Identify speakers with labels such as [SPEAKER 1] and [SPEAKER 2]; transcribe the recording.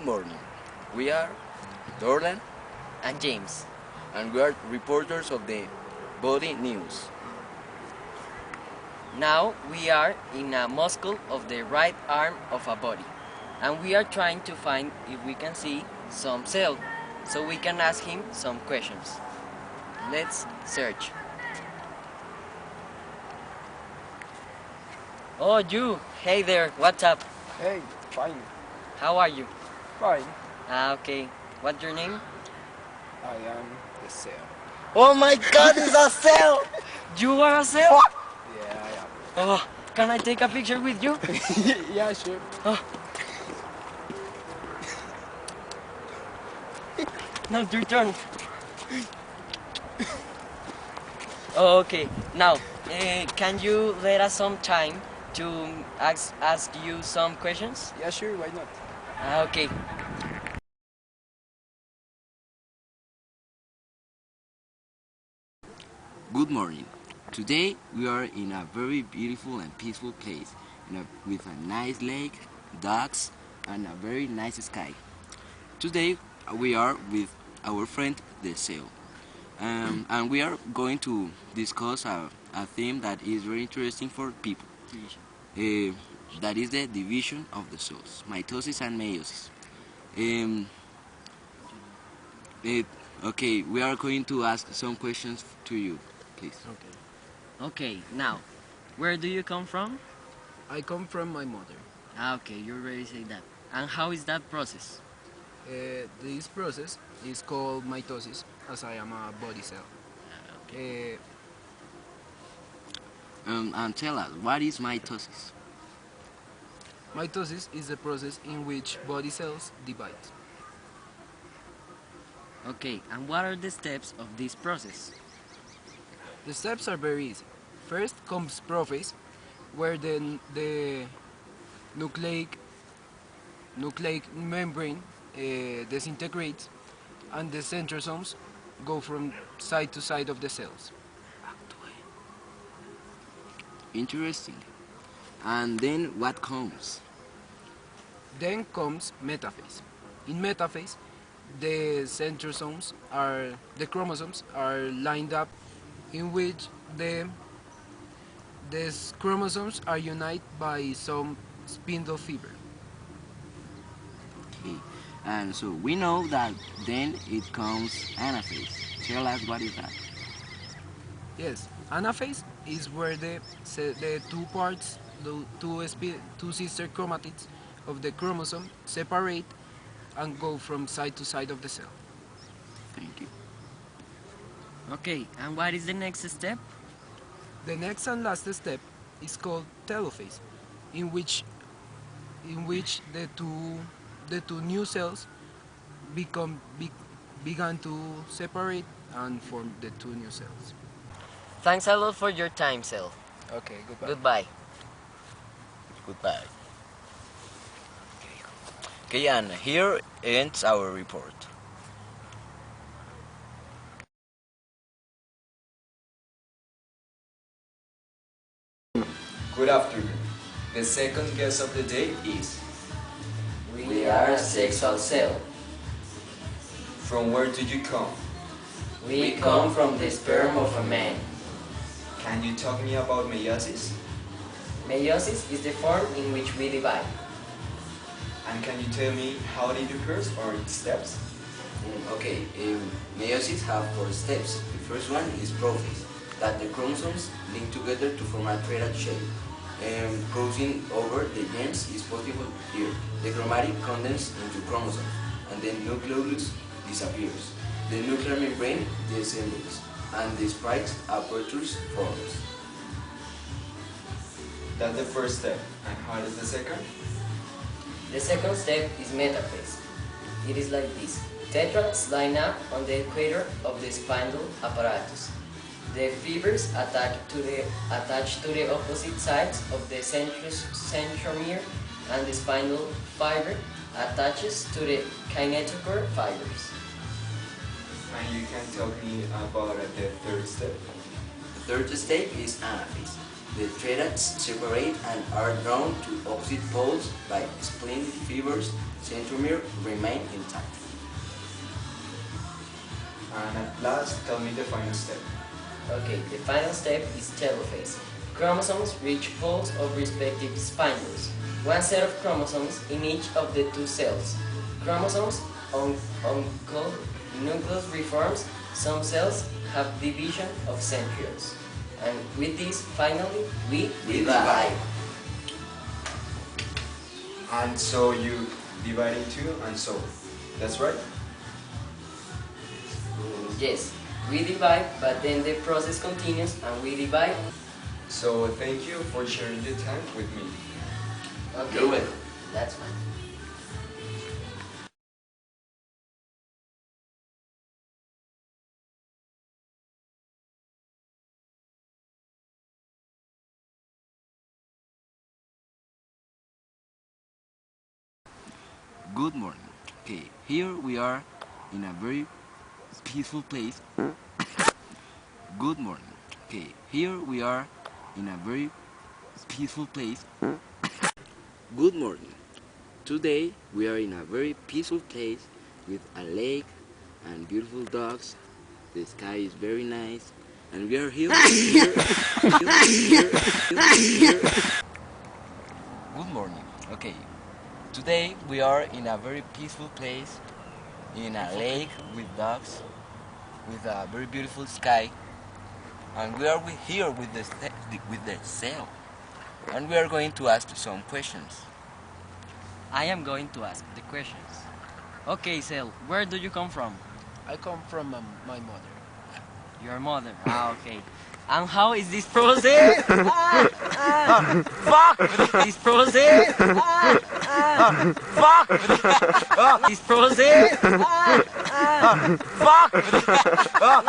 [SPEAKER 1] morning. We are Dorlan
[SPEAKER 2] and James.
[SPEAKER 1] and we are reporters of the Body News.
[SPEAKER 2] Now we are in a muscle of the right arm of a body, and we are trying to find if we can see some cell, so we can ask him some questions. Let's search. Oh, you! Hey there, what's up?
[SPEAKER 3] Hey, fine,
[SPEAKER 2] How are you?
[SPEAKER 3] fine.
[SPEAKER 2] Okay. What's your name?
[SPEAKER 3] I am the cell.
[SPEAKER 1] Oh my God, it's a cell!
[SPEAKER 2] You are a cell?
[SPEAKER 3] Yeah, I
[SPEAKER 2] Oh, can I take a picture with you?
[SPEAKER 3] am. Yeah, sure.
[SPEAKER 2] Oh. Now your turn. Oh, okay. Now, can you let us some time to ask you some questions?
[SPEAKER 3] Yeah, sure, why not?
[SPEAKER 2] Okay.
[SPEAKER 1] Good morning. Today we are in a very beautiful and peaceful place with a nice lake, ducks, and a very nice sky. Today we are with our friend the seal, and we are going to discuss a theme that is very interesting for people. Uh, that is the division of the cells, mitosis and meiosis. Um, okay, we are going to ask some questions to you, please.
[SPEAKER 2] Okay, now, where do you come from?
[SPEAKER 3] I come from my mother.
[SPEAKER 2] Okay, you already said that. And how is that process?
[SPEAKER 3] This process is called mitosis, as I am a body cell.
[SPEAKER 1] And tell us, what is mitosis?
[SPEAKER 3] Mitosis is the process in which body cells divide.
[SPEAKER 2] Okay, and what are the steps of this process?
[SPEAKER 3] The steps are very easy. First comes prophase, where the nucleic membrane disintegrates, and the centrosomes go from side to side of the cells.
[SPEAKER 1] Interesting. And then what comes?
[SPEAKER 3] Then comes metaphase. In metaphase, the chromosomes are lined up, in which these chromosomes are united by some spindle fiber.
[SPEAKER 1] Okay. And so we know that then it comes anaphase. Tell us what is that?
[SPEAKER 3] Yes, anaphase is where the two parts, two sister chromatids of the chromosome separate and go from side to side of the cell.
[SPEAKER 1] Thank you.
[SPEAKER 2] Okay, and what is the next step?
[SPEAKER 3] The next and last step is called telophase, in which the two new cells began to separate and form the two new cells.
[SPEAKER 2] Thanks a lot for your time, Cell.
[SPEAKER 3] Okay, goodbye.
[SPEAKER 2] Goodbye.
[SPEAKER 1] Goodbye. Okay, and here ends our report.
[SPEAKER 4] Good afternoon. The second guest of the day is.
[SPEAKER 2] We are a sexual cell.
[SPEAKER 4] From where do you come?
[SPEAKER 2] We come from the sperm of a man.
[SPEAKER 4] Can you talk me about meiosis?
[SPEAKER 2] Meiosis is the form in which we divide.
[SPEAKER 4] And can you tell me how it occurs or its steps?
[SPEAKER 1] Okay, meiosis have 4 steps. The first one is prophase, that the chromosomes link together to form a threaded shape. Crossing over the genes is possible here. The chromatic condenses into chromosomes, and the nucleolus disappears. The nuclear membrane disassembles, and the spikes apertures forms.
[SPEAKER 4] That's the first step. And how is the second?
[SPEAKER 2] The second step is metaphase. It is like this. Tetrads line up on the equator of the spindle apparatus. The fibers attach to the opposite sides of the centromere, and the spindle fiber attaches to the kinetochore fibers.
[SPEAKER 4] And you can tell me about the third step?
[SPEAKER 1] The third step is anaphase. The threads separate and are drawn to opposite poles by spindle fibers centromere remain intact.
[SPEAKER 4] And at last, tell me the final step.
[SPEAKER 2] Okay, the final step is telophase. Chromosomes reach poles of respective spindles. One set of chromosomes in each of the two cells. Chromosomes uncode nucleus reforms. Some cells have division of centrioles. And with this, finally, we divide.
[SPEAKER 4] And so you divide in two, and so. That's right?
[SPEAKER 2] Yes, we divide, but then the process continues and we divide.
[SPEAKER 4] So thank you for sharing your time with me.
[SPEAKER 2] Okay,
[SPEAKER 1] You're welcome.
[SPEAKER 2] that's fine.
[SPEAKER 1] Good morning. Okay, here we are in a very peaceful place. Good morning. Okay, here we are in a very peaceful place. Good morning. Today we are in a very peaceful place with a lake and beautiful dogs. The sky is very nice, and we are here. Good morning. Okay, today we are in a very peaceful place in a lake with dogs, with a very beautiful sky, and we are here with the sail, and we are going to ask some questions.
[SPEAKER 5] I am going to ask the questions. Okay, Sel, where do you come from?
[SPEAKER 3] I come from my mother.
[SPEAKER 5] Your mother. Okay. And how is this process? Fuck! This process? Fuck! This process? Fuck!